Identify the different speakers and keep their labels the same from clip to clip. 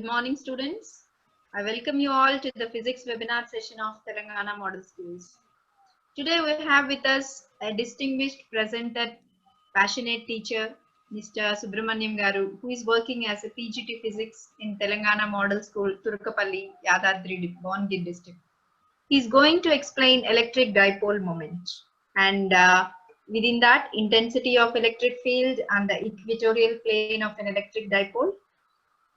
Speaker 1: Good morning, students. I welcome you all to the physics webinar session of Telangana Model Schools. Today we have with us a distinguished presenter, passionate teacher, Mr. Subramaniam Garu, who is working as a PGT Physics in Telangana Model School, Turukapalli, Yadadri, Bongir district. He is going to explain electric dipole moment and within that intensity of electric field and the equatorial plane of an electric dipole,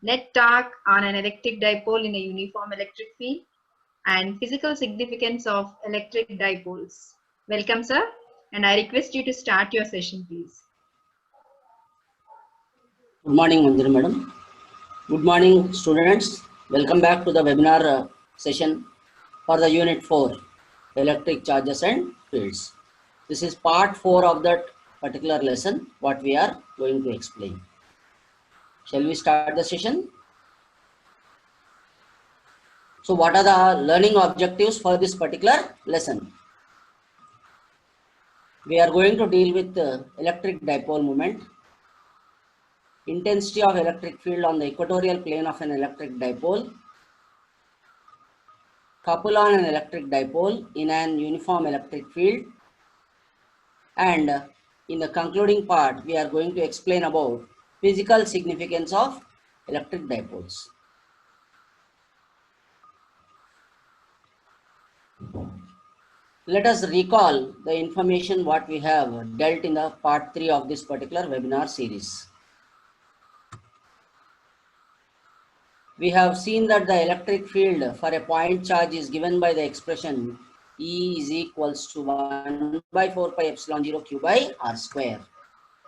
Speaker 1: net torque on an electric dipole in a uniform electric field, and physical significance of electric dipoles. Welcome, sir, and I request you to start your session, please.
Speaker 2: Good morning, Manjari Madam. Good morning, students. Welcome back to the webinar session for the Unit 4, Electric Charges and Fields. This is part 4 of that particular lesson, what we are going to explain. Shall we start the session? So what are the learning objectives for this particular lesson? We are going to deal with electric dipole moment, intensity of electric field on the equatorial plane of an electric dipole, couple on an electric dipole in an uniform electric field, and in the concluding part we are going to explain about physical significance of electric dipoles. Let us recall the information what we have dealt in the part 3 of this particular webinar series. We have seen that the electric field for a point charge is given by the expression E is equals to 1 by 4 pi epsilon 0 q by r square.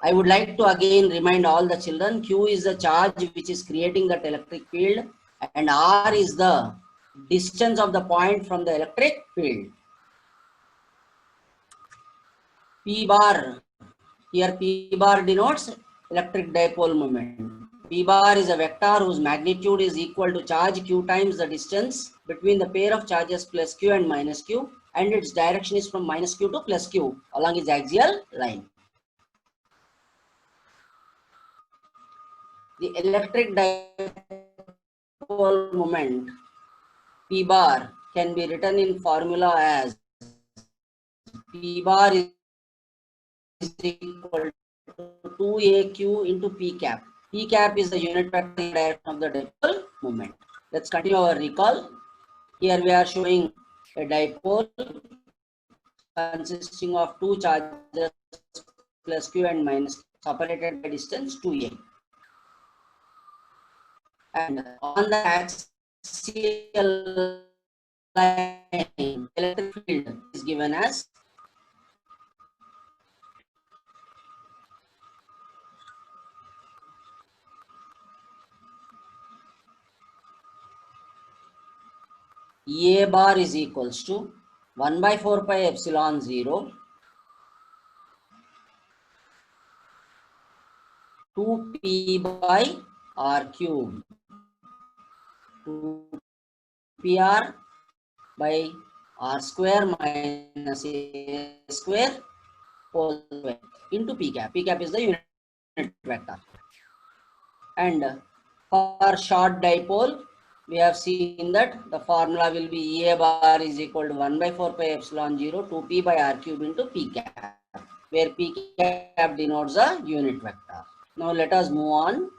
Speaker 2: I would like to again remind all the children, Q is the charge which is creating that electric field and R is the distance of the point from the electric field. P bar, here P bar denotes electric dipole moment. P bar is a vector whose magnitude is equal to charge Q times the distance between the pair of charges plus Q and minus Q, and its direction is from minus Q to plus Q along its axial line. The electric dipole moment P bar can be written in formula as P bar is equal to 2aq into P cap. P cap is the unit vector in direction of the dipole moment. Let's continue our recall. Here we are showing a dipole consisting of two charges plus Q and minus separated by distance 2a. And on the axial line, electric field is given as A bar is equals to 1 by 4 pi epsilon 0 2 P by R cube 2 PR by R square minus A square whole square into P cap. P cap is the unit vector. And for short dipole, we have seen that the formula will be A bar is equal to 1 by 4 pi epsilon 0 2P by R cube into P cap, where P cap denotes a unit vector. Now let us move on.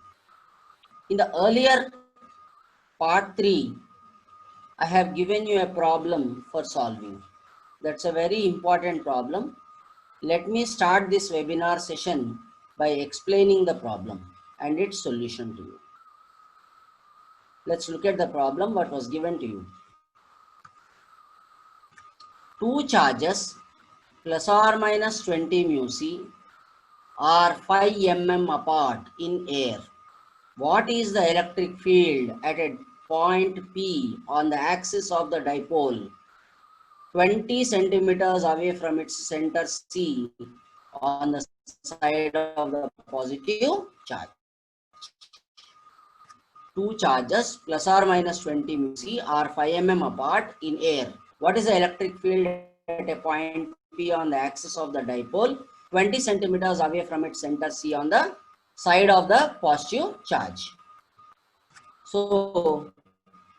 Speaker 2: In the earlier part 3, I have given you a problem for solving. That's a very important problem. Let me start this webinar session by explaining the problem and its solution to you. Let's look at the problem what was given to you. Two charges plus or minus 20 mu c are 5 mm apart in air. What is the electric field at a point P on the axis of the dipole 20 centimeters away from its center C on the side of the positive charge? Two charges plus or minus 20 mu c are 5 mm apart in air. What is the electric field at a point P on the axis of the dipole 20 centimeters away from its center C on the side of the positive charge? So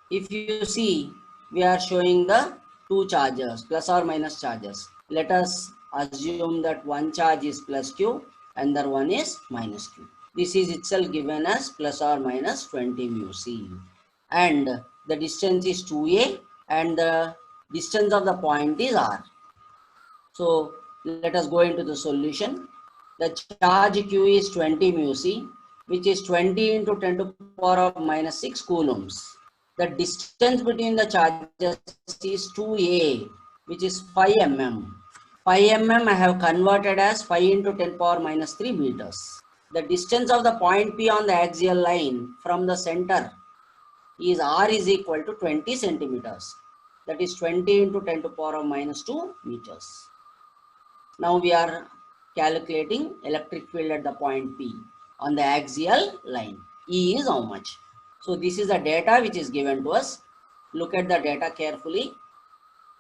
Speaker 2: if you see, we are showing the two charges, plus or minus charges. Let us assume that one charge is plus q and the one is minus q. This is itself given as plus or minus 20 mu c. And the distance is 2a and the distance of the point is r. So let us go into the solution. The charge q is 20 mu c, which is 20 into 10 to the power of minus 6 coulombs. The distance between the charges is 2a, which is 5 mm. 5 mm I have converted as 5 into 10 power minus 3 meters. The distance of the point P on the axial line from the center is r is equal to 20 centimeters. That is 20 into 10 to the power of minus 2 meters. Now we are calculating electric field at the point P on the axial line. E is how much? So this is the data which is given to us. Look at the data carefully.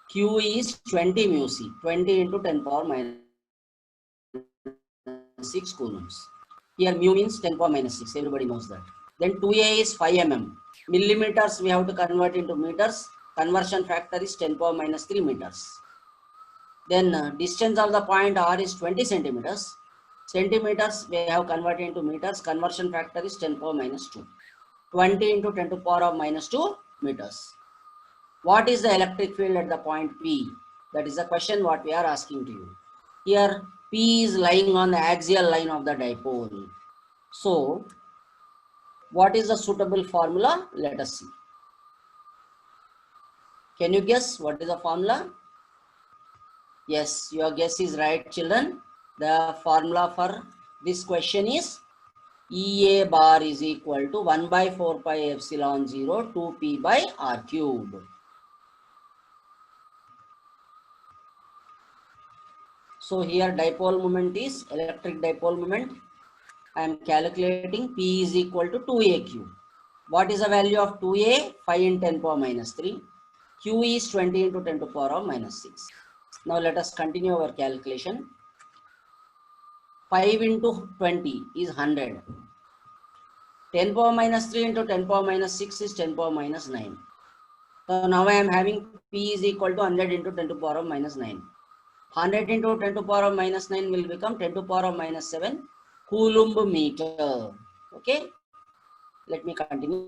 Speaker 2: Q is 20 mu c, 20 into 10 power minus 6 coulombs. Here mu means 10 power minus 6. Everybody knows that. Then 2a is 5 mm. Millimeters we have to convert into meters. Conversion factor is 10 power minus 3 meters. Then distance of the point r is 20 centimeters. Centimeters we have converted into meters. Conversion factor is 10 power minus 2. 20 into 10 to the power of minus 2 meters. What is the electric field at the point P? That is the question what we are asking to you. Here P is lying on the axial line of the dipole. So what is the suitable formula? Let us see. Can you guess what is the formula? Yes, your guess is right, children. The formula for this question is EA bar is equal to 1 by 4 pi epsilon 0 2p by r cube. So here dipole moment is electric dipole moment. I am calculating P is equal to 2aq. What is the value of 2a? 5 in 10 power minus 3. Q is 20 into 10 to the power of minus 6. Now let us continue our calculation. 5 into 20 is 100. 10 power minus 3 into 10 power minus 6 is 10 power minus 9. So now I am having P is equal to 100 into 10 to the power of minus 9. 100 into 10 to the power of minus 9 will become 10 to the power of minus 7 coulomb meter. Okay, let me continue.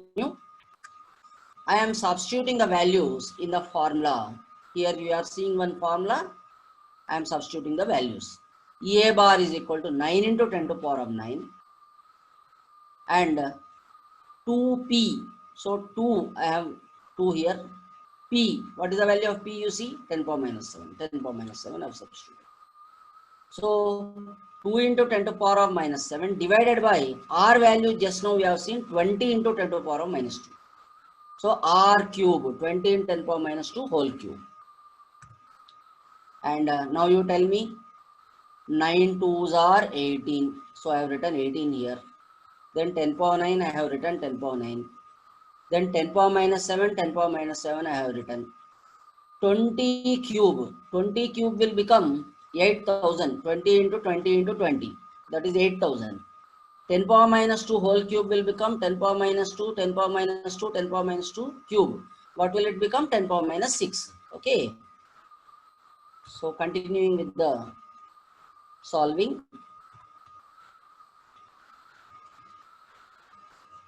Speaker 2: I am substituting the values in the formula. Here you are seeing one formula. I am substituting the values. EA bar is equal to 9 into 10 to the power of 9 and 2p. So 2, I have 2 here. P, what is the value of P you see? 10 power minus 7. 10 power minus 7 I have substituted. So 2 into 10 to the power of minus 7 divided by R value just now we have seen 20 into 10 to the power of minus 2. So R cube, 20 into 10 power minus 2 whole cube. And now you tell me 9 2s are 18. So I have written 18 here. Then 10 power 9 I have written 10 power 9. Then 10 power minus 7, 10 power minus 7 I have written. 20 cube. 20 cube will become 8000. 20 into 20 into 20. That is 8000. 10 power minus 2 whole cube will become 10 power minus 2, 10 power minus 2, 10 power minus 2 cube. What will it become? 10 power minus 6. Okay. So continuing with the solving.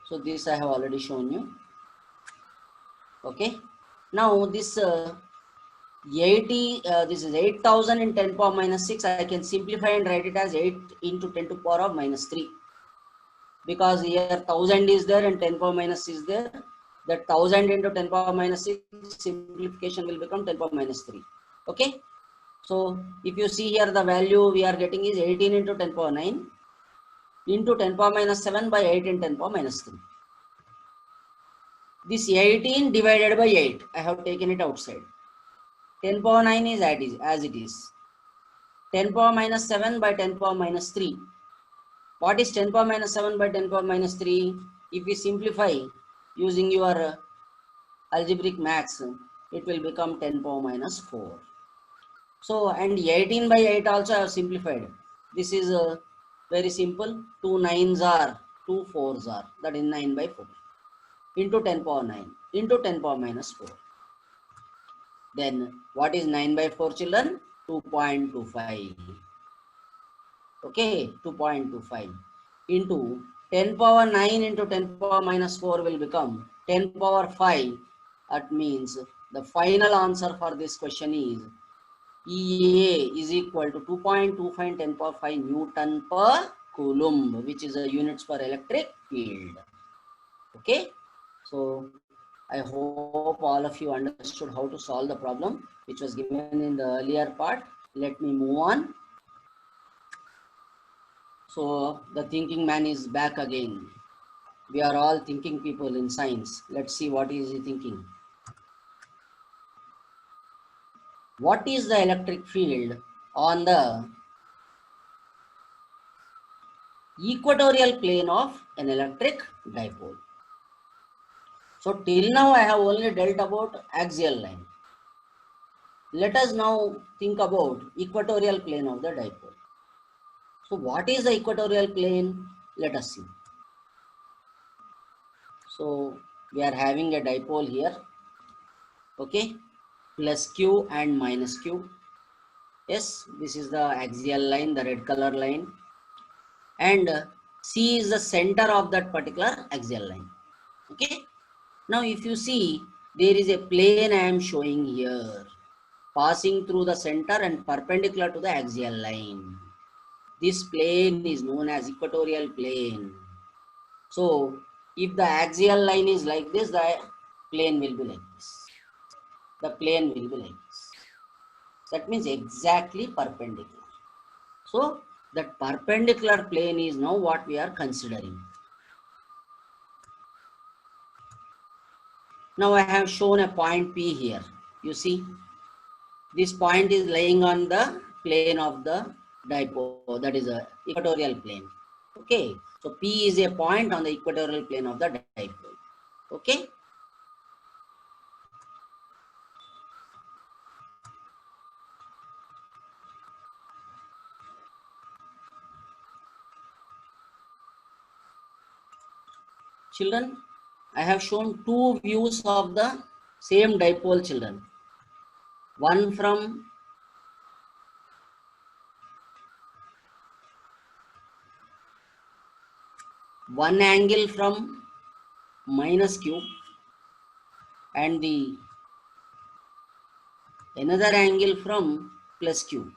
Speaker 2: So this I have already shown you. Okay. Now this 80, this is 8000 in 10 power minus 6. I can simplify and write it as 8 into 10 to the power of minus 3. Because here 1000 is there and 10 power minus is there. That 1000 into 10 power minus 6 simplification will become 10 power minus 3. Okay. So if you see here the value we are getting is 18 into 10 power 9 into 10 power minus 7 by 8 in 10 power minus 3. This 18 divided by 8, I have taken it outside. 10 power 9 is as it is. 10 power minus 7 by 10 power minus 3. What is 10 power minus 7 by 10 power minus 3? If we simplify using your algebraic maths, it will become 10 power minus 4. So, and 18 by 8 also I have simplified. This is very simple. 2 9s are, 2 4s are. That is 9 by 4. into 10 power 9 into 10 power minus 4. Then what is 9 by 4 children? 2.25. Okay, 2.25 into 10 power 9 into 10 power minus 4 will become 10 power 5. That means the final answer for this question is EA is equal to 2.25 10 power 5 Newton per Coulomb, which is a units per electric field. Okay, so I hope all of you understood how to solve the problem which was given in the earlier part. Let me move on. So the thinking man is back again. We are all thinking people in science. Let's see what is he thinking. What is the electric field on the equatorial plane of an electric dipole? So till now I have only dealt about axial line. Let us now think about equatorial plane of the dipole. So what is the equatorial plane? Let us see. So we are having a dipole here. Okay, plus Q and minus Q. Yes, this is the axial line, the red color line. And C is the center of that particular axial line. Okay. Now if you see, there is a plane I am showing here, passing through the center and perpendicular to the axial line. This plane is known as equatorial plane. So if the axial line is like this, the plane will be like this. The plane will be like this. That means exactly perpendicular. So that perpendicular plane is now what we are considering. Now I have shown a point P here. You see, this point is lying on the plane of the dipole, that is a equatorial plane. Okay, so P is a point on the equatorial plane of the dipole. Okay. Children, I have shown two views of the same dipole, children. One from one angle from minus Q and the another angle from plus Q.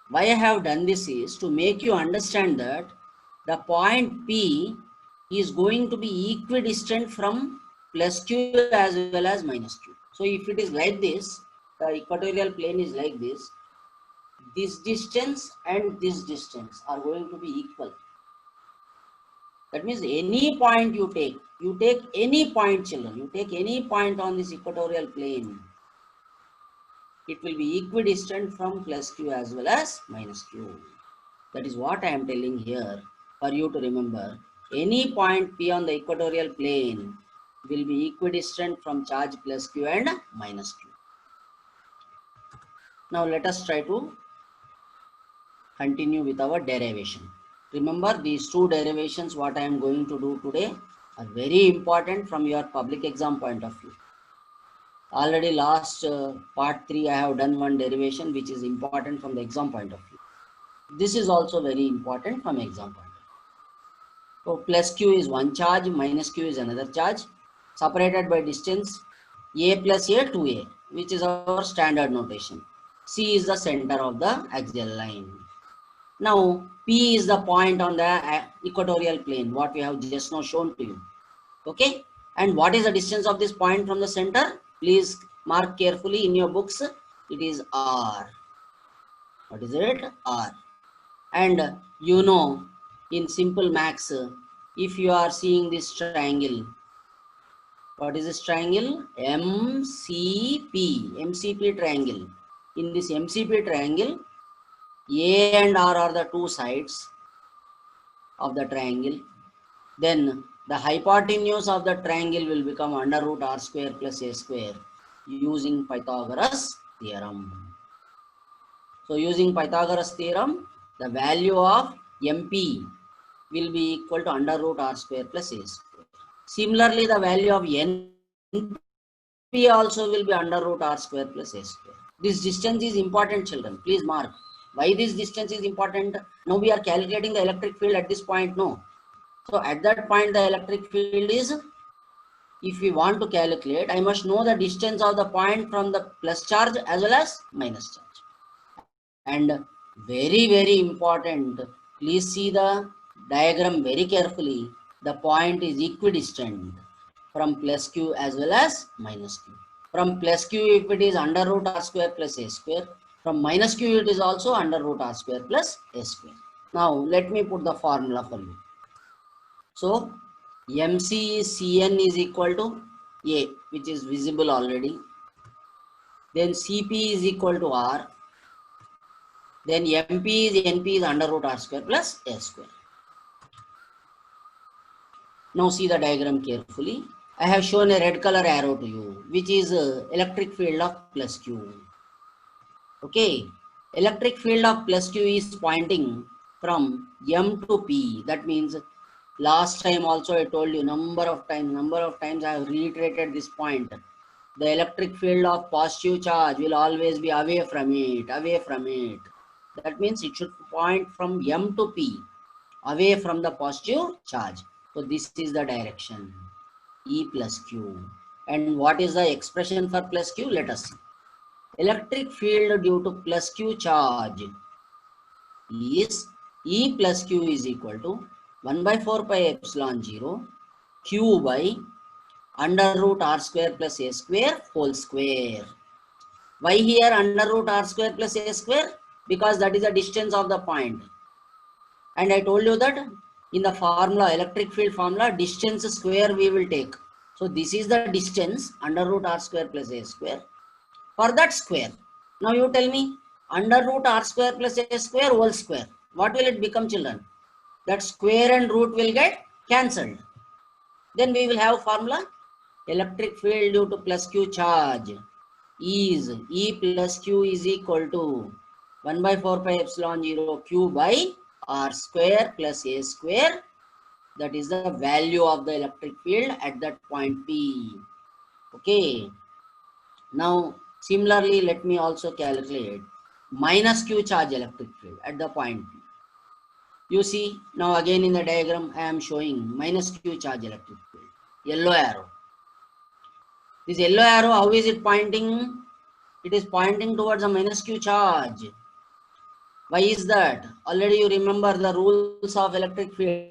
Speaker 2: Why I have done this is to make you understand that the point P is going to be equidistant from plus Q as well as minus Q. So if it is like this, the equatorial plane is like this distance and this distance are going to be equal. That means any point you take any point, children, you take any point on this equatorial plane, it will be equidistant from plus Q as well as minus Q. That is what I am telling here for you to remember. Any point P on the equatorial plane will be equidistant from charge plus Q and minus Q. Now let us try to continue with our derivation. Remember, these two derivations what I am going to do today are very important from your public exam point of view. Already last part 3 I have done one derivation which is important from the exam point of view. This is also very important from exam point of view. So plus Q is one charge, minus Q is another charge, separated by distance A plus A 2A, which is our standard notation. C is the center of the axial line. Now P is the point on the equatorial plane, what we have just now shown to you. Okay, and what is the distance of this point from the center? Please mark carefully in your books. It is R. What is it? R. And you know, in simple maths, if you are seeing this triangle, what is this triangle? MCP. MCP triangle. In this MCP triangle, A and R are the two sides of the triangle. Then the hypotenuse of the triangle will become under root R square plus A square using Pythagoras theorem. So using Pythagoras theorem, the value of MP will be equal to under root R square plus A square. Similarly, the value of NP also will be under root R square plus A square. This distance is important, children. Please mark. Why this distance is important? Now we are calculating the electric field at this point. No. So at that point, the electric field is, if we want to calculate, I must know the distance of the point from the plus charge as well as minus charge. And very important, please see the diagram very carefully. The point is equidistant from plus q as well as minus q. From plus q, if it is under root r square plus a square, from minus q it is also under root r square plus a square. Now let me put the formula for you. So MC is Cn is equal to A, which is visible already. Then Cp is equal to R. Then NP is under root R square plus A square. Now see the diagram carefully. I have shown a red color arrow to you, which is electric field of plus Q. Okay. Electric field of plus Q is pointing from M to P. That means last time also I told you number of times I have reiterated this point. The electric field of positive charge will always be away from it. That means it should point from M to P, away from the positive charge. So this is the direction, E plus Q. And what is the expression for plus Q? Let us see. Electric field due to plus Q charge is E plus Q is equal to 1 by 4 pi epsilon 0 Q by under root R square plus A square whole square. Why here under root R square plus A square? Because that is the distance of the point. And I told you that in the formula, electric field formula, distance square we will take. So this is the distance under root R square plus A square. For that square, now you tell me, under root R square plus A square whole square. What will it become, children? That square and root will get cancelled. Then we will have formula, electric field due to plus Q charge is E plus Q is equal to 1 by 4 pi epsilon 0 Q by R square plus A square. That is the value of the electric field at that point P. Okay. Now similarly, let me also calculate minus Q charge electric field at the point P. You see, now again in the diagram I am showing minus Q charge electric field, yellow arrow. This yellow arrow, how is it pointing? It is pointing towards a minus Q charge. Why is that? Already you remember the rules of electric field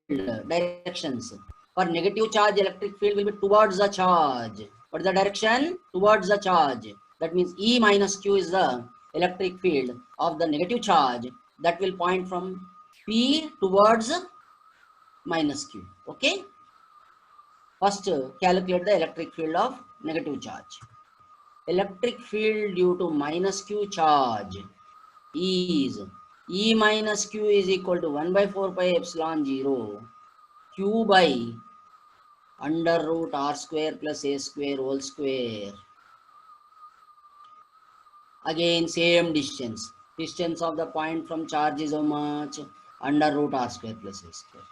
Speaker 2: directions. For negative charge, electric field will be towards the charge. What is the direction? Towards the charge. That means E minus Q is the electric field of the negative charge that will point from P towards minus Q. Okay. First, calculate the electric field of negative charge. Electric field due to minus Q charge is E minus Q is equal to 1 by 4 pi epsilon 0 Q by under root R square plus A square whole square. Again same distance. Distance of the point from charge is how much? Under root R square plus A square.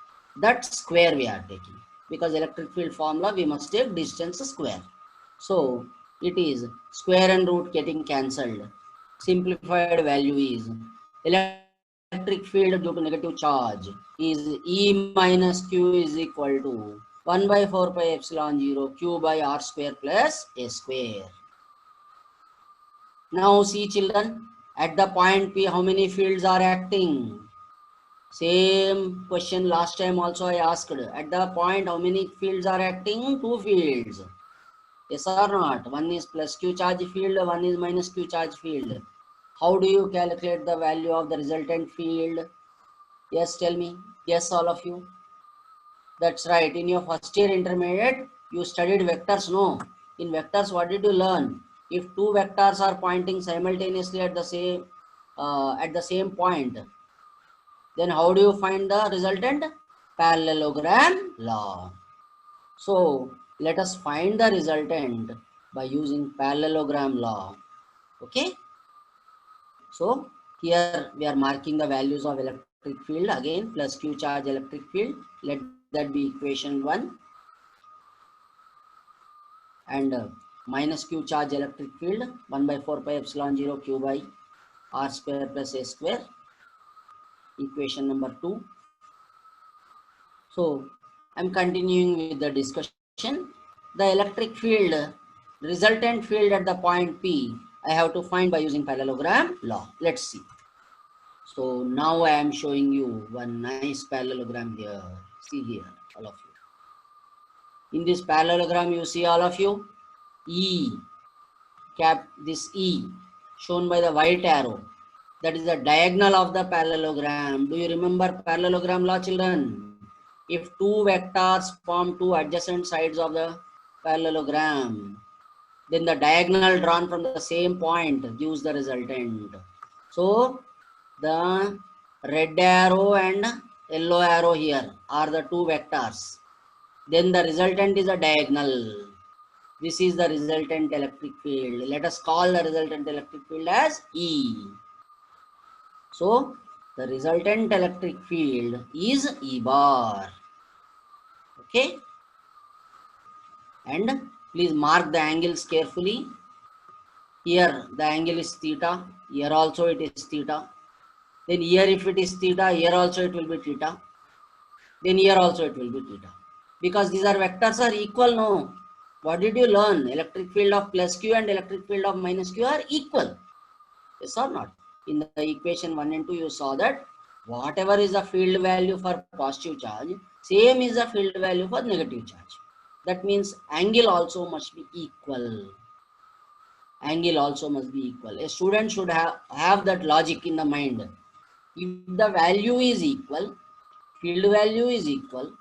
Speaker 2: That square we are taking. Because electric field formula we must take distance square. So it is square and root getting cancelled. Simplified value is electric field due to negative charge is E minus Q is equal to 1 by 4 pi epsilon 0 Q by R square plus A square. Now see children, at the point P how many fields are acting? Same question last time also I asked. At the point how many fields are acting? 2 fields. Yes or not? One is plus Q charge field, one is minus Q charge field. How do you calculate the value of the resultant field? Yes, tell me. Yes, all of you. That's right. In your first year intermediate, you studied vectors, no? In vectors, what did you learn? If two vectors are pointing simultaneously at the same point, then how do you find the resultant? Parallelogram law. So let us find the resultant by using parallelogram law. Okay. So Here we are marking the values of electric field again, plus Q charge electric field. Let that be equation 1. And minus Q charge electric field 1 by 4 pi epsilon 0 Q by R square plus A square, equation number 2. So I'm continuing with the discussion. The electric field, resultant field at the point P, I have to find by using parallelogram law. Let's see. So now I am showing you one nice parallelogram here. See here, all of you. In this parallelogram, you see all of you, E, this E shown by the white arrow. That is the diagonal of the parallelogram. Do you remember parallelogram law, children? If two vectors form two adjacent sides of the parallelogram, then the diagonal drawn from the same point gives the resultant. So the red arrow and yellow arrow here are the two vectors. Then the resultant is a diagonal. This is the resultant electric field. Let us call the resultant electric field as E. So the resultant electric field is E bar. Okay. And please mark the angles carefully. Here the angle is theta. Here also it is theta. Then here if it is theta, here also it will be theta. Then here also it will be theta. Because these are vectors are equal, no? What did you learn? Electric field of plus Q and electric field of minus Q are equal. Yes or not? In the equation 1 and 2, you saw that whatever is the field value for positive charge, same is the field value for negative charge. That means angle also must be equal. Angle also must be equal. A student should have that logic in the mind. If the value is equal, field value is equal,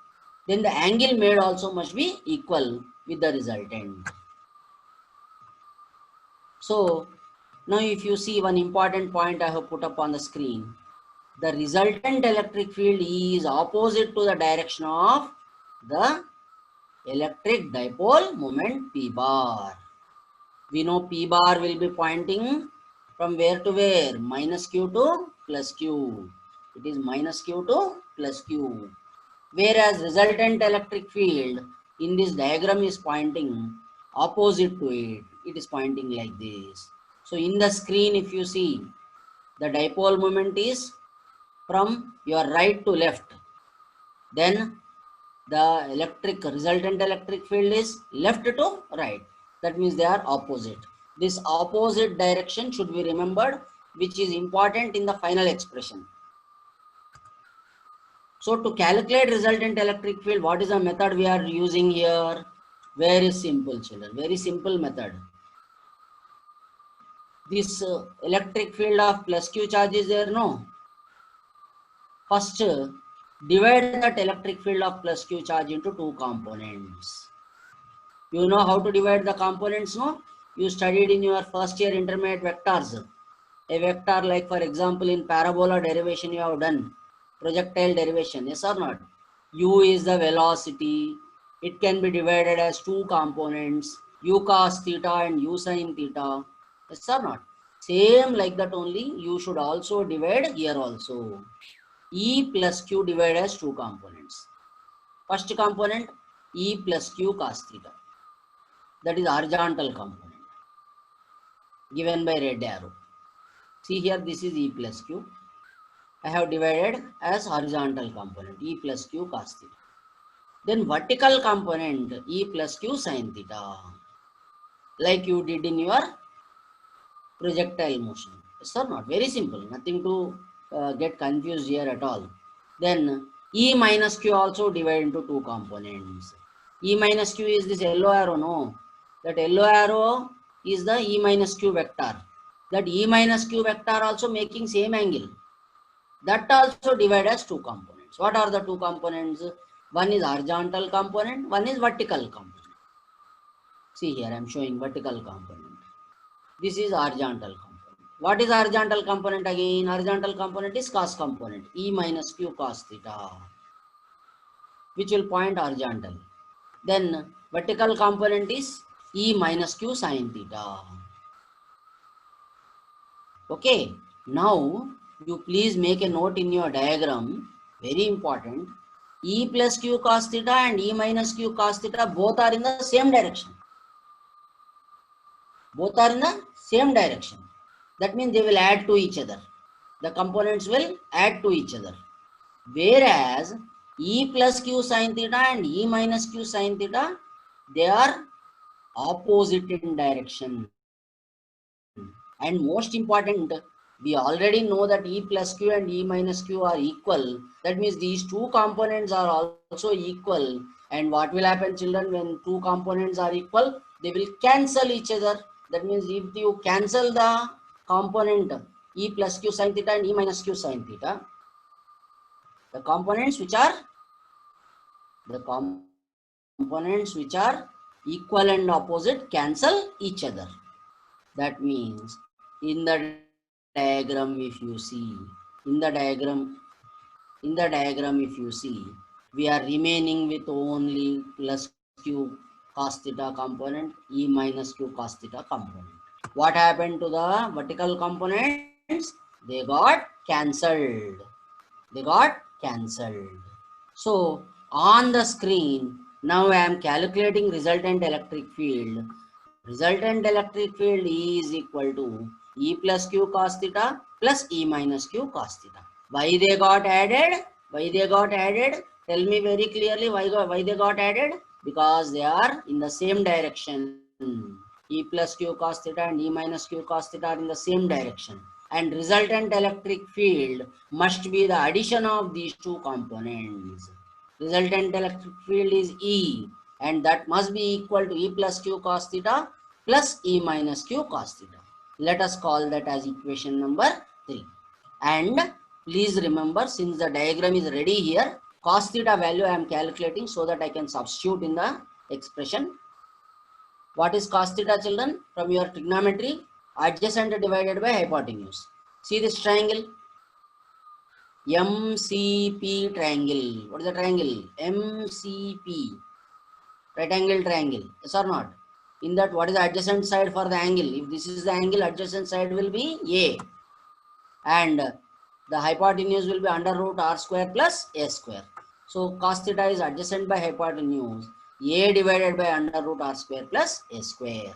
Speaker 2: then the angle made also must be equal with the resultant. So now if you see one important point I have put up on the screen, the resultant electric field is opposite to the direction of the electric dipole moment P bar. We know P bar will be pointing from where to where? Minus Q to plus Q. It is minus Q to plus Q. Whereas resultant electric field in this diagram is pointing opposite to it. It is pointing like this. So in the screen, if you see, the dipole moment is from your right to left. Then the resultant electric field is left to right. That means they are opposite. This opposite direction should be remembered, which is important in the final expression. So to calculate resultant electric field, what is the method we are using here? Very simple, children. Very simple method. This electric field of plus Q charge is there, no? First, divide that electric field of plus Q charge into two components. You know how to divide the components, no? You studied in your first year intermediate vectors. A vector like, for example, in parabola derivation you have done. Projectile derivation, yes or not? U is the velocity. It can be divided as two components, U cos theta and U sin theta. Yes or not? Same like that only, you should also divide here also. E plus Q divided as two components. First component, E plus Q cos theta. That is horizontal component given by red arrow. See here, this is E plus Q. I have divided as horizontal component, E plus Q cos theta. Then vertical component, E plus Q sin theta. Like you did in your projectile motion. Yes or not? Very simple. Nothing to get confused here at all. Then E minus Q also divided into two components. E minus Q is this yellow arrow, no? That yellow arrow is the E minus Q vector. That E minus Q vector also making same angle. That also divided as two components. What are the two components? One is horizontal component, one is vertical component. See here, I am showing vertical component. This is horizontal component. What is horizontal component again? Horizontal component is cos component, E minus Q cos theta, which will point horizontal. Then vertical component is E minus Q sin theta. Okay. Now, you please make a note in your diagram, very important. E plus q cos theta and E minus q cos theta both are in the same direction. Both are in the same direction. That means they will add to each other. The components will add to each other. Whereas E plus q sin theta and E minus q sin theta, they are opposite in direction. And most important, we already know that E plus q and E minus q are equal. That means these two components are also equal. And what will happen, children, when two components are equal? They will cancel each other. That means if you cancel the component E plus q sin theta and E minus q sin theta, the components which are equal and opposite cancel each other. That means in the diagram, if you see, in the diagram if you see, we are remaining with only plus q cos theta component, E minus q cos theta component. What happened to the vertical components? They got cancelled. So on the screen, now I am calculating resultant electric field. Resultant electric field is equal to E plus q cos theta plus E minus q cos theta. Why they got added? Tell me very clearly why they got added. Because they are in the same direction. E plus q cos theta and E minus q cos theta are in the same direction. And resultant electric field must be the addition of these two components. Resultant electric field is E, and that must be equal to E plus q cos theta plus E minus q cos theta. Let us call that as equation number 3. And please remember, since the diagram is ready here, cos theta value I am calculating so that I can substitute in the expression. What is cos theta, children? From your trigonometry, adjacent divided by hypotenuse. See this triangle? MCP triangle. What is the triangle? MCP. Right angle triangle. Yes or not? In that, what is the adjacent side for the angle? If this is the angle, adjacent side will be A. And the hypotenuse will be under root r square plus a square. So cos theta is adjacent by hypotenuse. A divided by under root r square plus a square.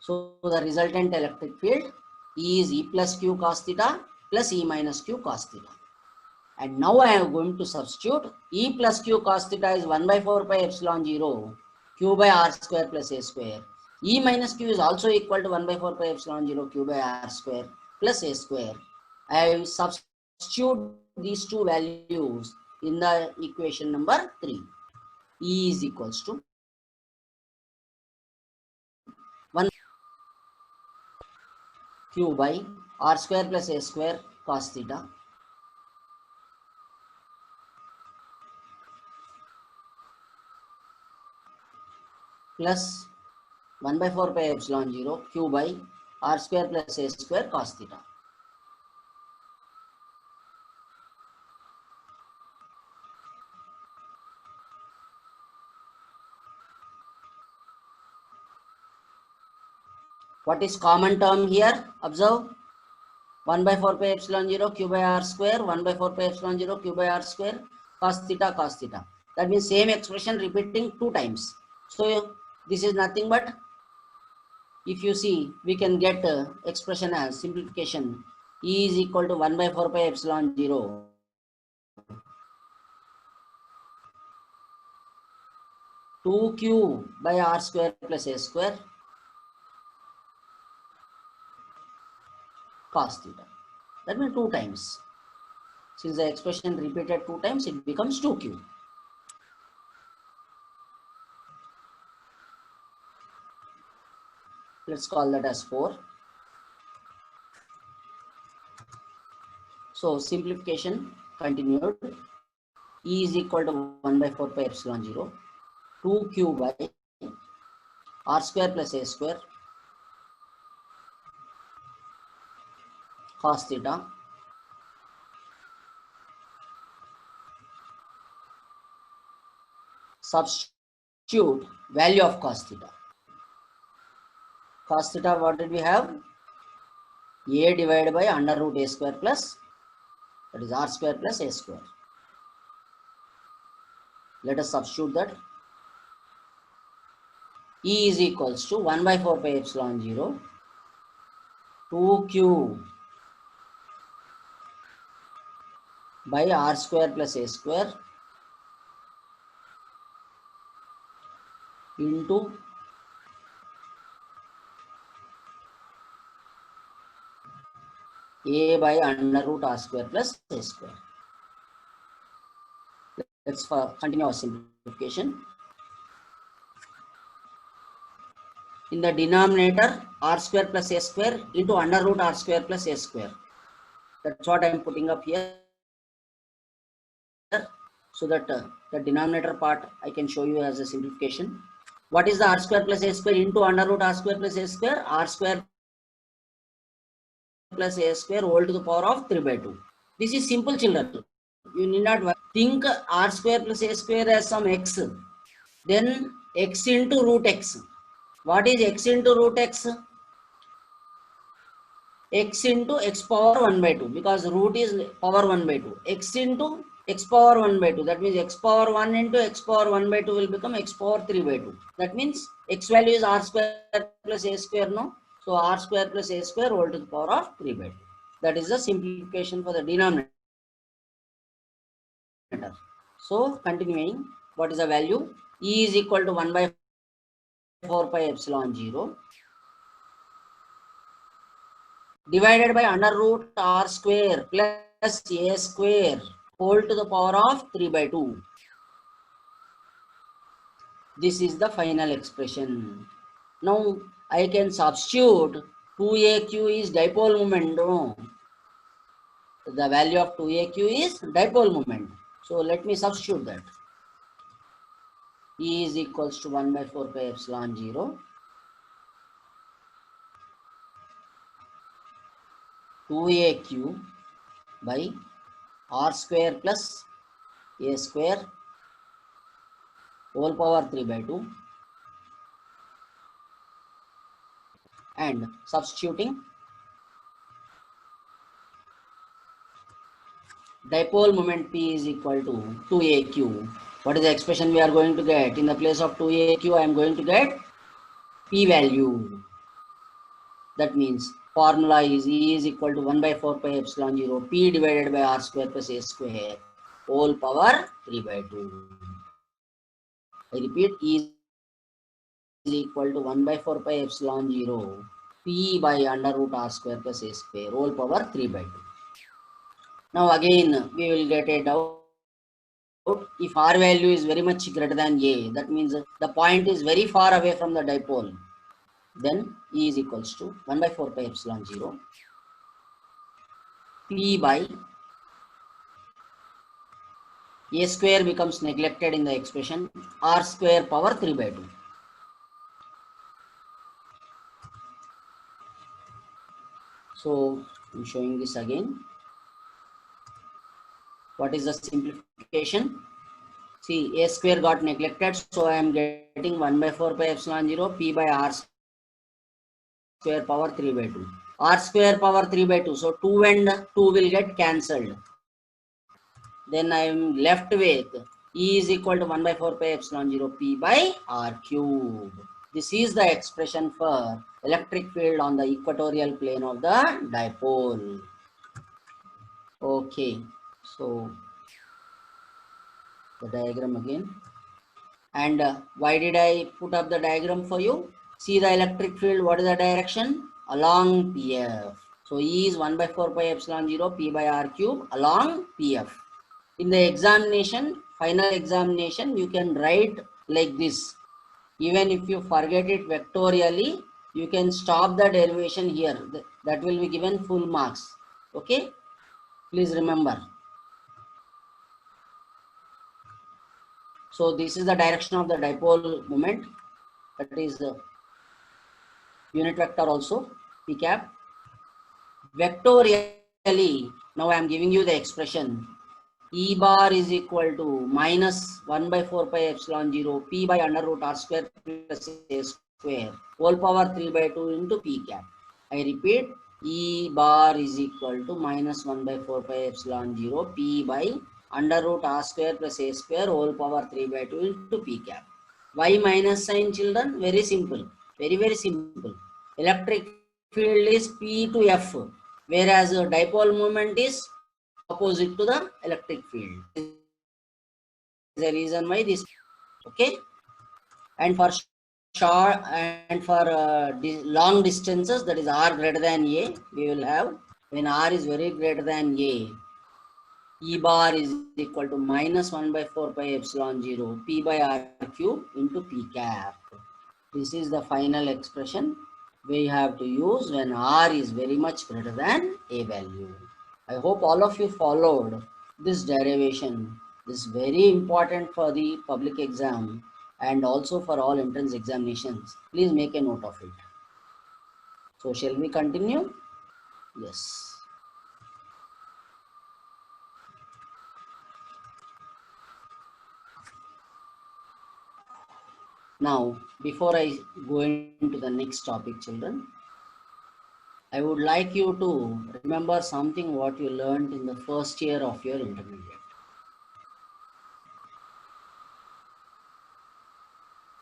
Speaker 2: So the resultant electric field is E plus q cos theta plus E minus q cos theta. And now I am going to substitute E plus q cos theta is 1 by 4 pi epsilon 0 q by r square plus a square. E minus q is also equal to 1 by 4 pi epsilon 0 q by r square plus a square. I substitute these two values in the equation number 3. E is equals to 1 q by r square plus a square cos theta plus 1 by 4 pi epsilon 0 q by r square plus a square cos theta. What is common term here? Observe. 1 by 4 pi epsilon 0 q by r square, 1 by 4 pi epsilon 0 q by r square, cos theta, cos theta. That means same expression repeating 2 times. So this is nothing but, if you see, we can get expression as simplification. E is equal to 1 by 4 pi epsilon 0 2q by r square plus a square cos theta. That means 2 times. Since the expression repeated 2 times, it becomes 2q. Let's call that as 4. So simplification continued. E is equal to 1 by 4 pi epsilon 0 2q by r square plus a square cos theta substitute substitute value of cos theta. Cos theta, what did we have? A divided by under root a square plus, that is r square plus a square. Let us substitute that. E is equals to 1 by 4 pi epsilon 0 2q by r square plus a square into a by under root r square plus a square. Let's continue our simplification. In the denominator, r square plus a square into under root r square plus a square. That's what I am putting up here, so that the denominator part I can show you as a simplification. What is the r square plus a square into under root r square plus a square? R square plus a square whole to the power of 3 by 2. This is simple, children. You need not think r square plus a square as some x. Then x into root x. What is x into root x? X into x power 1 by 2, because root is power 1 by 2. X into x power 1 by 2. That means x power 1 into x power 1 by 2 will become x power 3 by 2. That means x value is r square plus a square, no? So r square plus a square whole to the power of 3 by 2. That is the simplification for the denominator. So continuing, what is the value? E is equal to 1 by 4 pi epsilon 0 divided by under root r square plus a square whole to the power of 3 by 2. This is the final expression. Now I can substitute 2aq is dipole moment. No? The value of 2aq is dipole moment. So let me substitute that. E is equals to 1 by 4 pi epsilon 0 2aq by r square plus a square whole power 3 by 2, and substituting dipole moment P is equal to 2aq. What is the expression we are going to get? In the place of 2aq, I am going to get P value. That means formula is E is equal to 1 by 4 pi epsilon 0 P divided by r square plus a square whole power 3 by 2. I repeat, E is equal to 1 by 4 pi epsilon 0 P by under root r square plus a square whole power 3 by 2. Now again we will get a doubt. If r value is very much greater than a, that means the point is very far away from the dipole, then E is equals to 1 by 4 pi epsilon 0 P by a square becomes neglected in the expression, r square power 3 by 2. So I'm showing this again. What is the simplification? See, a square got neglected, so I am getting 1 by 4 pi epsilon 0 P by r square power 3 by 2. R square power 3 by 2. So 2 and 2 will get cancelled. Then I am left with E is equal to 1 by 4 pi epsilon 0 P by r cube. This is the expression for electric field on the equatorial plane of the dipole. Okay, so the diagram again. And why did I put up the diagram for you? See the electric field, what is the direction? Along PF. So E is 1 by 4 pi epsilon 0 P by r cube along PF. In the examination, final examination, you can write like this. Even if you forget it vectorially, you can stop the derivation here. That will be given full marks. Okay? Please remember. So this is the direction of the dipole moment. That is the unit vector also, P cap. Vectorially, now I am giving you the expression. E bar is equal to minus 1 by 4 pi epsilon 0 P by under root R square plus A square whole power 3 by 2 into P cap. I repeat, E bar is equal to minus 1 by 4 pi epsilon 0 P by under root R square plus A square whole power 3 by 2 into P cap. Why minus sign, children? Very simple. Very simple. Electric field is P to F, whereas dipole moment is opposite to the electric field. Is the reason why this. Okay. And for short and for long distances, that is R greater than A, we will have, when R is very greater than A, E bar is equal to minus 1 by 4 pi epsilon 0 P by R cube into P cap. This is the final expression we have to use when R is very much greater than A value. I hope all of you followed this derivation. This is very important for the public exam and also for all entrance examinations. Please make a note of it. So shall we continue? Yes. Now, before I go into the next topic, children, I would like you to remember something what you learned in the first year of your intermediate.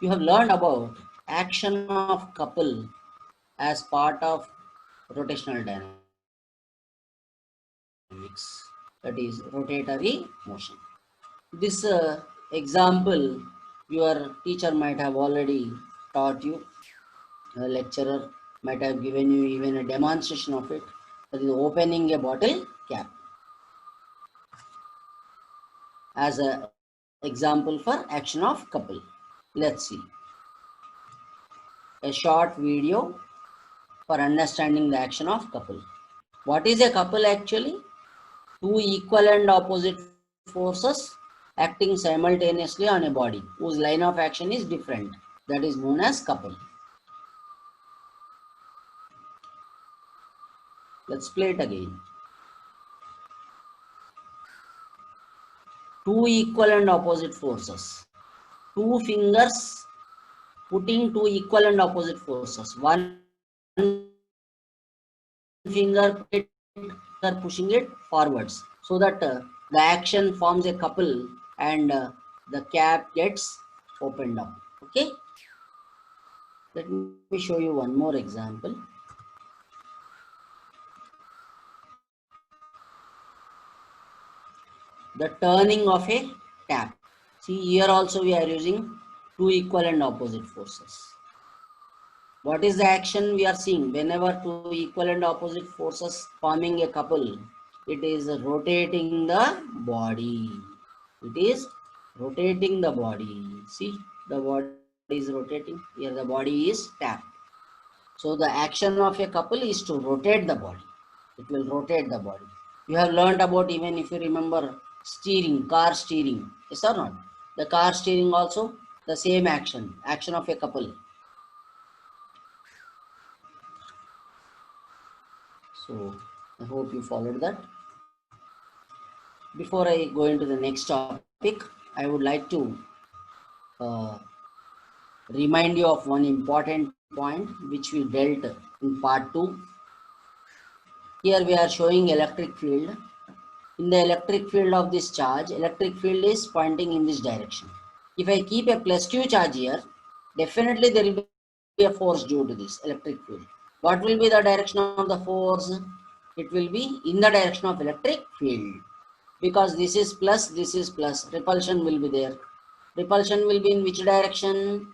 Speaker 2: You have learned about action of couple as part of rotational dynamics, that is rotatory motion. This example your teacher might have already taught you, a lecturer might have given you even a demonstration of it, that is opening a bottle cap as an example for action of couple. Let's see a short video for understanding the action of couple. What is a couple actually? Two equal and opposite forces acting simultaneously on a body whose line of action is different. That is known as couple. Let's play it again. Two equal and opposite forces. Two fingers putting two equal and opposite forces. One finger pushing it forwards so that the action forms a couple and the cap gets opened up. Okay. Let me show you one more example. The turning of a tap. See, here also we are using two equal and opposite forces. What is the action we are seeing? Whenever two equal and opposite forces forming a couple, it is rotating the body. It is rotating the body. See, the body is rotating. Here the body is tapped. So the action of a couple is to rotate the body. It will rotate the body. You have learned about, even if you remember, steering, car steering. Yes or not? The car steering also the same action of a couple. So I hope you followed that. Before I go into the next topic, I would like to remind you of one important point which we dealt in part 2. Here we are showing electric field. In the electric field of this charge, electric field is pointing in this direction. If I keep a plus Q charge here, definitely there will be a force due to this electric field. What will be the direction of the force? It will be in the direction of electric field. Because this is plus, repulsion will be there. Repulsion will be in which direction?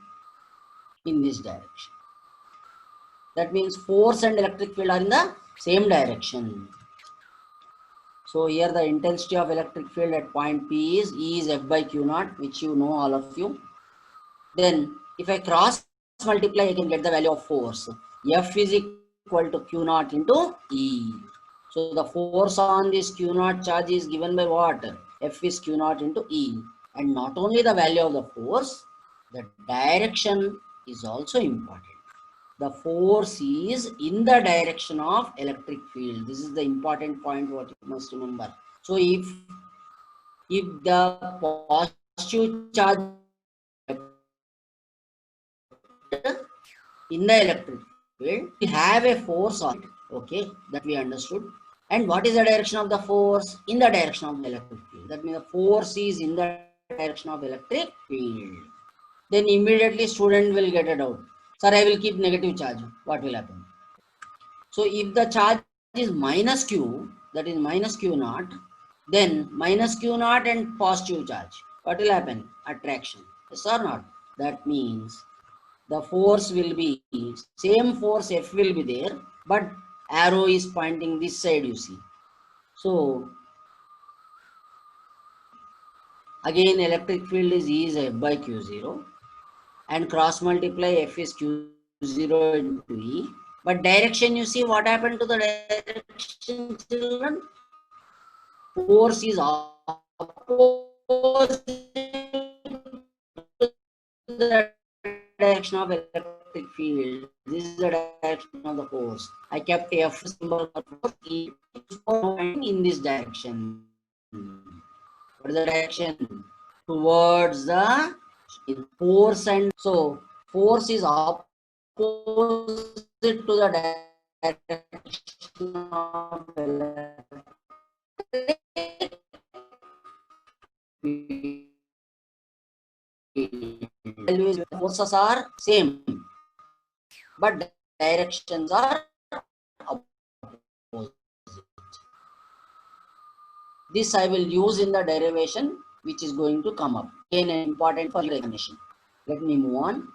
Speaker 2: In this direction. That means force and electric field are in the same direction. So here the intensity of electric field at point P is E is F by Q naught, which you know, all of you. Then if I cross multiply, I can get the value of force. F is equal to Q naught into E. So the force on this Q naught charge is given by what? F is Q naught into E. And not only the value of the force, the direction is also important. The force is in the direction of electric field. This is the important point what you must remember. So if if the positive charge in the electric field, we have a force on it. Okay, that we understood. And what is the direction of the force? In the direction of the electric field. That means the force is in the direction of electric field. Then immediately student will get a doubt. Sir, I will keep negative charge. What will happen? So if the charge is minus q, that is minus q naught, then minus q naught and positive charge. What will happen? Attraction. Yes or not? That means the force will be, same force F will be there, but arrow is pointing this side, you see. So again electric field is E is F by Q0 and cross multiply F is Q0 into E. But direction, you see what happened to the direction, children? Force is opposite to the direction of electric field. This is the direction of the force. I kept F symbol for force in this direction. What is the direction? Towards the force, and so force is opposite to the direction of electric field. Forces are same, but directions are opposite. This I will use in the derivation which is going to come up. Again, important for recognition. Let me move on.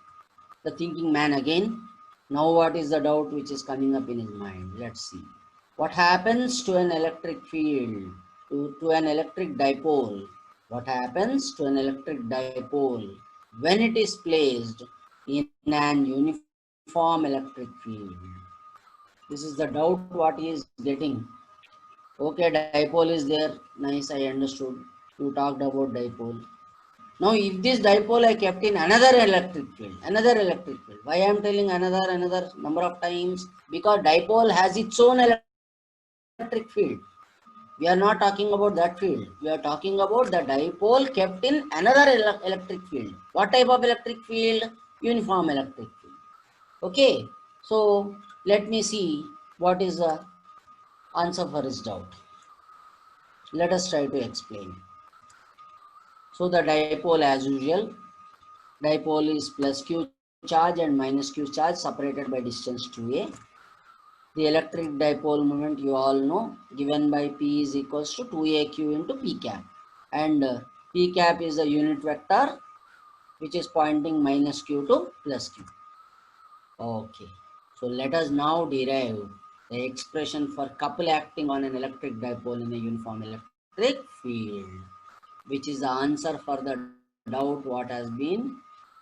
Speaker 2: The thinking man again. Now what is the doubt which is coming up in his mind? Let's see. What happens to an electric field, to an electric dipole? What happens to an electric dipole when it is placed in an uniform electric field? This is the doubt what he is getting. Okay, dipole is there. Nice, I understood. You talked about dipole. Now, if this dipole I kept in another electric field, why I am telling another number of times? Because dipole has its own electric field. We are not talking about that field. We are talking about the dipole kept in another electric field. What type of electric field? Uniform electric field. Okay. So, let me see what is the answer for his doubt. Let us try to explain. So the dipole as usual, dipole is plus q charge and minus q charge separated by distance 2a. The electric dipole moment you all know, given by P is equals to 2aq into P cap. And P cap is the unit vector which is pointing minus q to plus q. Okay. So let us now derive the expression for couple acting on an electric dipole in a uniform electric field, which is the answer for the doubt what has been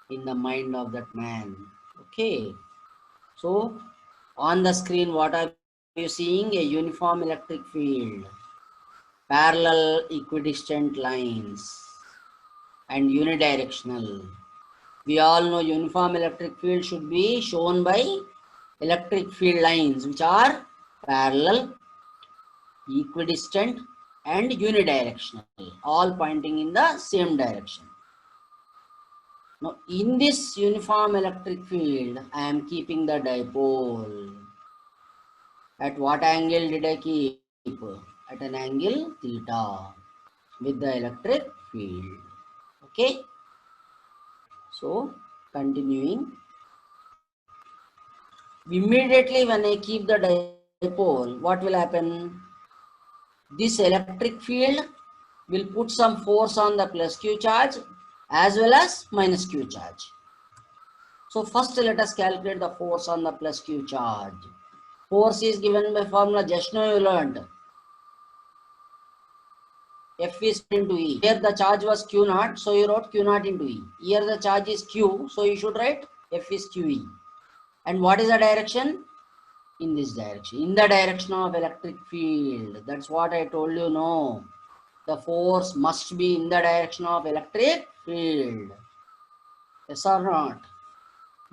Speaker 2: in the mind of that man. Okay. So on the screen, what are you seeing? A uniform electric field, parallel equidistant lines, and unidirectional. We all know uniform electric field should be shown by electric field lines which are parallel, equidistant, and unidirectional, all pointing in the same direction. Now, in this uniform electric field, I am keeping the dipole. At what angle did I keep? At an angle theta with the electric field. Okay. So, continuing. Immediately when I keep the dipole, what will happen? This electric field will put some force on the plus q charge as well as minus q charge. So first let us calculate the force on the plus q charge. Force is given by formula, just now you learned. F is into E. Here the charge was q naught, so you wrote q naught into E. Here the charge is q, so you should write F is QE. And what is the direction? In this direction, in the direction of electric field. That's what I told you, no. The force must be in the direction of electric field. Yes or not?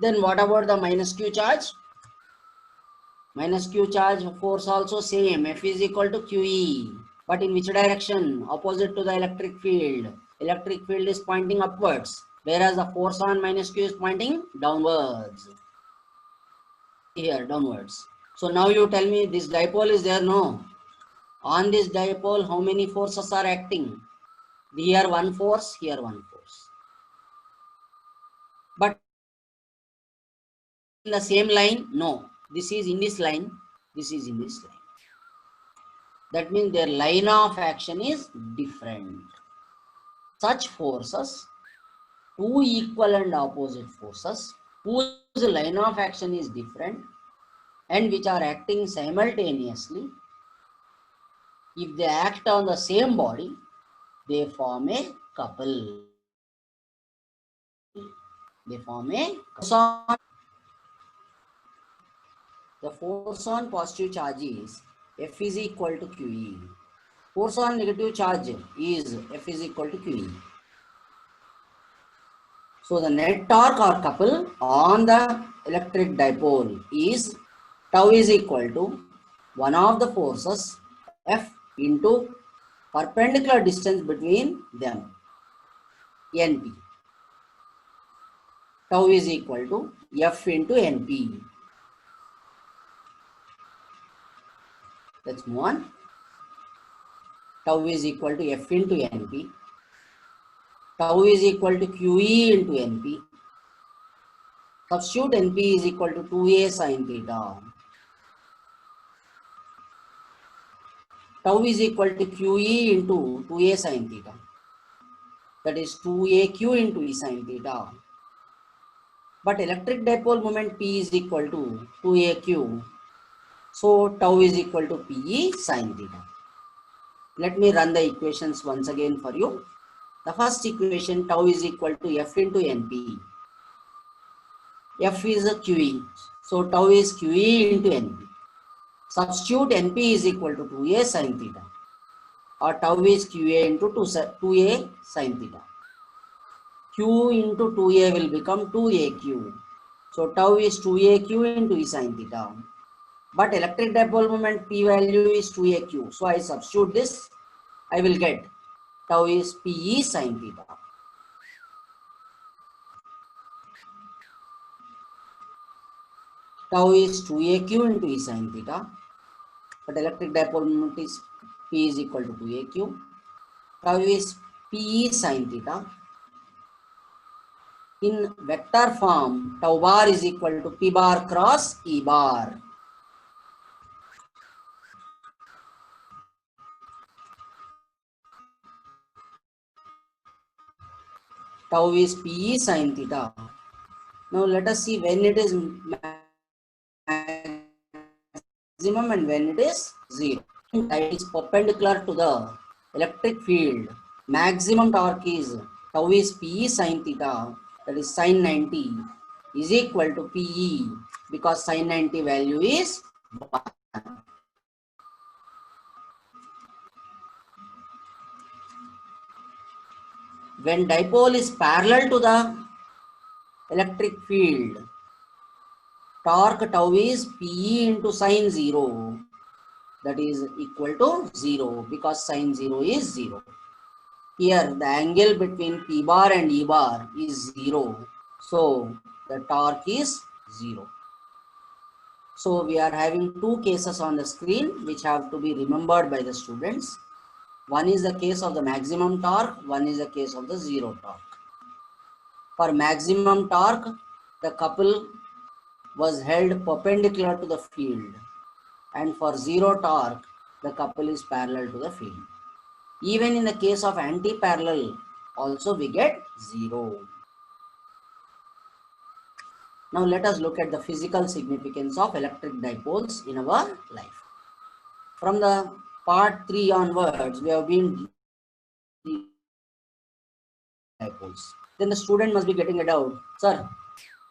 Speaker 2: Then what about the minus q charge? Minus q charge force also same. F is equal to QE. But in which direction? Opposite to the electric field. Electric field is pointing upwards, whereas the force on minus Q is pointing downwards. Here, downwards. So now you tell me this dipole is there, no? On this dipole, how many forces are acting? Here one force, here one force. But in the same line, no. This is in this line, this is in this line. That means their line of action is different. Such forces, two equal and opposite forces, whose line of action is different and which are acting simultaneously, if they act on the same body, they form a couple. They form a couple. The force on positive charge is F is equal to QE. Force on negative charge is F is equal to QE. So the net torque or couple on the electric dipole is tau is equal to one of the forces F into perpendicular distance between them, NP. Tau is equal to F into NP. Let's move on. Tau is equal to F into NP. Tau is equal to QE into NP. Substitute NP is equal to 2A sin theta. Tau is equal to QE into 2A sin theta. That is 2AQ into E sin theta. But electric dipole moment P is equal to 2AQ. So tau is equal to PE sin theta. Let me run the equations once again for you. The first equation, tau is equal to F into NP. F is a QE. So tau is QE into NP. Substitute NP is equal to 2A sin theta. Or tau is QA into 2A sin theta. Q into 2A will become 2AQ. So tau is 2AQ into E sin theta. But electric dipole moment P value is 2AQ. So I substitute this. I will get tau is PE sin theta. Tau is 2AQ into E sin theta. But electric dipole moment is P is equal to 2AQ. Tau is PE sin theta. In vector form, tau bar is equal to P bar cross E bar. Tau is PE sin theta. Now let us see when it is maximum and when it is zero. It is perpendicular to the electric field. Maximum torque is tau is PE sin theta, that is sin 90 is equal to PE because sin 90 value is 1. When dipole is parallel to the electric field, torque tau is PE into sin 0, that is equal to 0 because sin 0 is 0. Here the angle between P bar and E bar is 0. So the torque is 0. So we are having two cases on the screen which have to be remembered by the students. One is the case of the maximum torque, one is the case of the zero torque. For maximum torque, the couple was held perpendicular to the field, and for zero torque, the couple is parallel to the field. Even in the case of anti-parallel, also we get 0. Now let us look at the physical significance of electric dipoles in our life. From the part 3 onwards, we have been dipoles. Then the student must be getting a doubt. Sir,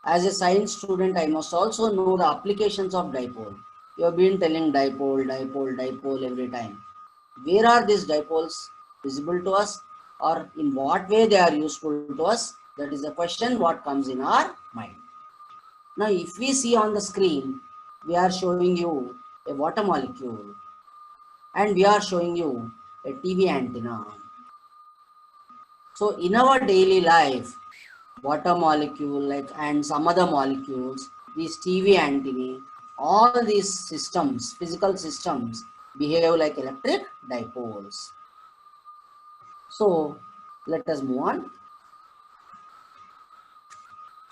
Speaker 2: as a science student, I must also know the applications of dipole. You have been telling dipole, dipole, dipole every time. Where are these dipoles visible to us, or in what way they are useful to us? That is the question what comes in our mind. Now, if we see on the screen, we are showing you a water molecule and we are showing you a TV antenna. So in our daily life, water molecule like and some other molecules, these TV antennae, all these systems, physical systems, behave like electric dipoles. So let us move on.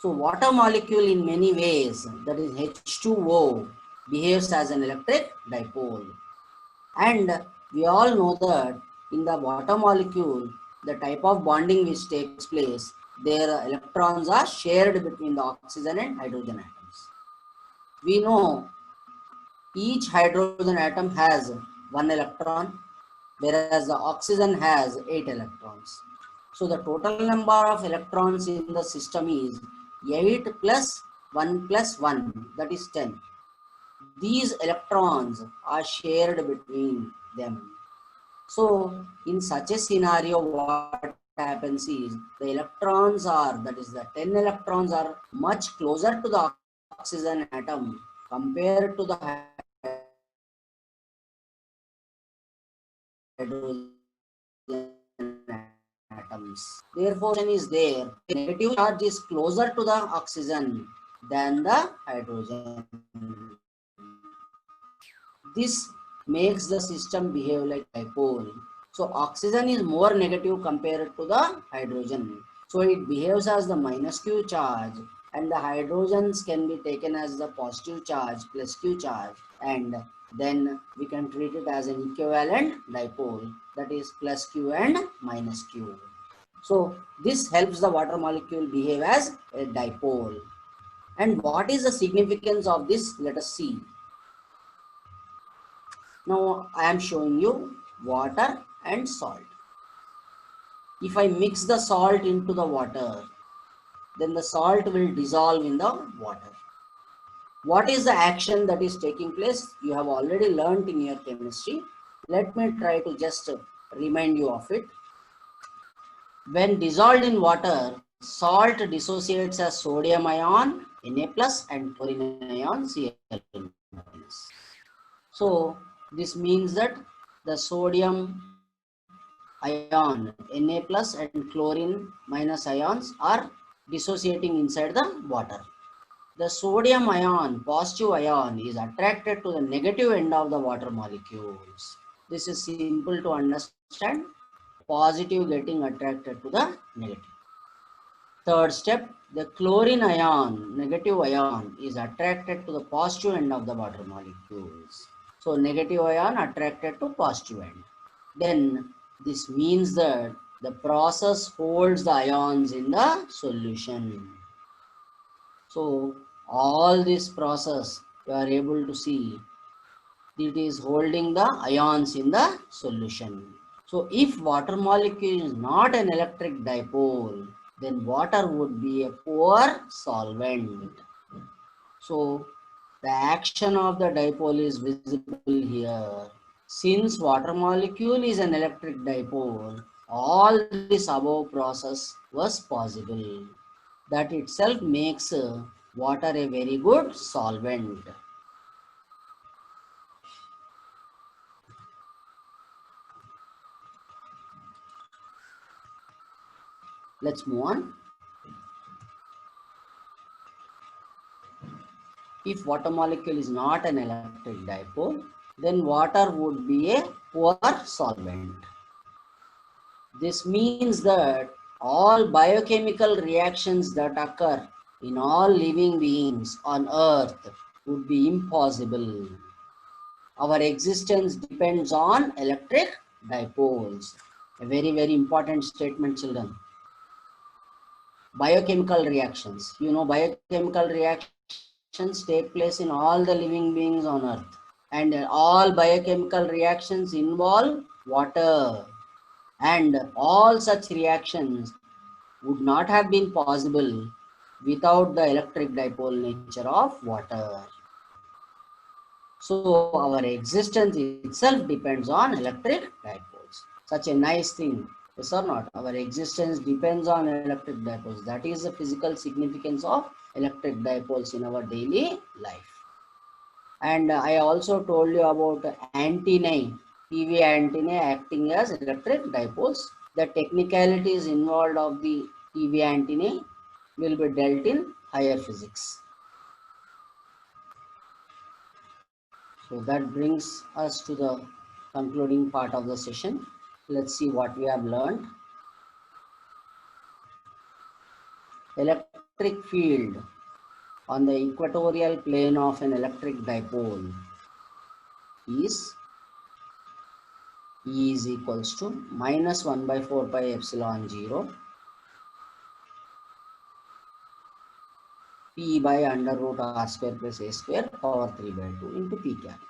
Speaker 2: So water molecule in many ways, that is H2O, behaves as an electric dipole. And we all know that in the water molecule, the type of bonding which takes place, their electrons are shared between the oxygen and hydrogen atoms. We know each hydrogen atom has 1 electron, whereas the oxygen has 8 electrons. So the total number of electrons in the system is 8 plus 1 plus 1, that is 10. These electrons are shared between them. So in such a scenario, what happens is the electrons are, that is the 10 electrons are much closer to the oxygen atom compared to the hydrogen atoms. Therefore, is there, the negative charge is closer to the oxygen than the hydrogen. This makes the system behave like dipole. So oxygen is more negative compared to the hydrogen. So it behaves as the minus Q charge, and the hydrogens can be taken as the positive charge plus Q charge, and then we can treat it as an equivalent dipole, that is plus Q and minus Q. So this helps the water molecule behave as a dipole. And what is the significance of this? Let us see. Now I am showing you water and salt. If I mix the salt into the water, then the salt will dissolve in the water. What is the action that is taking place? You have already learnt in your chemistry. Let me try to just remind you of it. When dissolved in water, salt dissociates as sodium ion Na plus and chlorine ion Cl minus. So this means that the sodium ion Na plus and chlorine minus ions are dissociating inside the water. The sodium ion, positive ion, is attracted to the negative end of the water molecules. This is simple to understand. Positive getting attracted to the negative. Third step, the chlorine ion, negative ion, is attracted to the positive end of the water molecules. So negative ion attracted to positive end. Then this means that the process holds the ions in the solution. So all this process you are able to see, it is holding the ions in the solution. So if water molecule is not an electric dipole, then water would be a poor solvent. So the action of the dipole is visible here. Since water molecule is an electric dipole, all this above process was possible. That itself makes water a very good solvent. Let's move on. If water molecule is not an electric dipole, then water would be a poor solvent. This means that all biochemical reactions that occur in all living beings on earth would be impossible. Our existence depends on electric dipoles. A very, very important statement, children. Biochemical reactions. You know, biochemical reactions take place in all the living beings on earth. And all biochemical reactions involve water. And all such reactions would not have been possible without the electric dipole nature of water. So our existence itself depends on electric dipoles. Such a nice thing, yes or not? Our existence depends on electric dipoles. That is the physical significance of electric dipoles in our daily life. And I also told you about antennae. PV antennae acting as electric dipoles. The technicalities involved of the PV antennae will be dealt in higher physics. So that brings us to the concluding part of the session. Let's see what we have learned. Electric field on the equatorial plane of an electric dipole is E is equals to minus 1 by 4 pi epsilon 0 P by under root R square plus A square power 3 by 2 into P cap.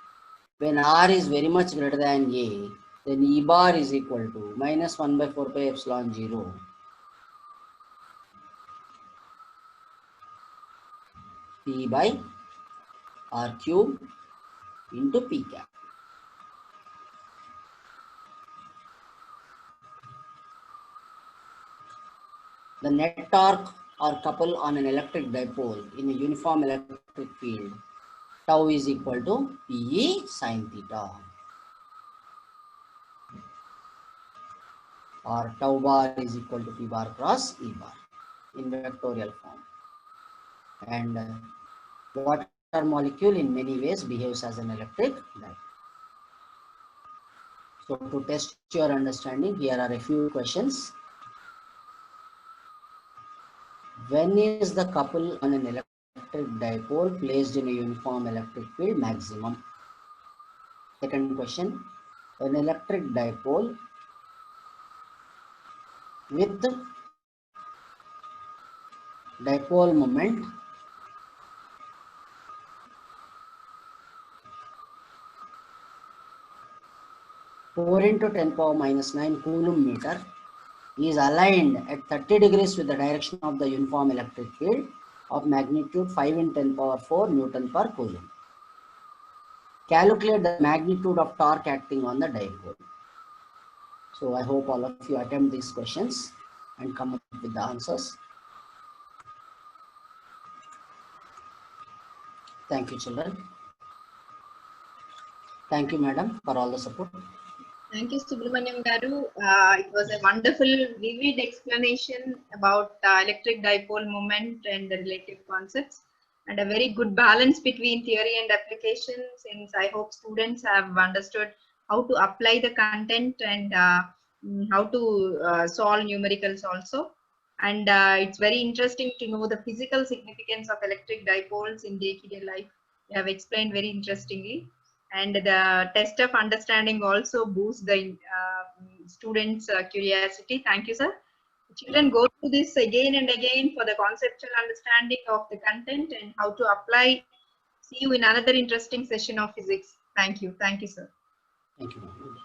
Speaker 2: When R is very much greater than A, then E bar is equal to minus 1 by 4 pi epsilon 0 P by R cube into P cap. The net torque or couple on an electric dipole in a uniform electric field, tau is equal to PE sin theta, or tau bar is equal to P bar cross E bar in vectorial form. And water molecule in many ways behaves as an electric dipole. So to test your understanding, here are a few questions. When is the couple on an electric dipole placed in a uniform electric field maximum? Second question, an electric dipole with dipole moment (4 into 10 power minus 9 coulomb meter) is aligned at 30 degrees with the direction of the uniform electric field of magnitude 5 in 10 power 4 Newton per coulomb. Calculate the magnitude of torque acting on the dipole. So I hope all of you attempt these questions and come up with the answers. Thank you, children. Thank you, madam, for all the support.
Speaker 1: Thank you, Subramaniam Garu. It was a wonderful, vivid explanation about electric dipole moment and the related concepts, and a very good balance between theory and application, since I hope students have understood how to apply the content and how to solve numericals also. And it's very interesting to know the physical significance of electric dipoles in day-to-day life. You have explained very interestingly. And the test of understanding also boosts the students' curiosity. Thank you, sir. Children go through this again and again for the conceptual understanding of the content and how to apply. See you in another interesting session of physics. Thank you. Thank you, sir.
Speaker 2: Thank you, madam.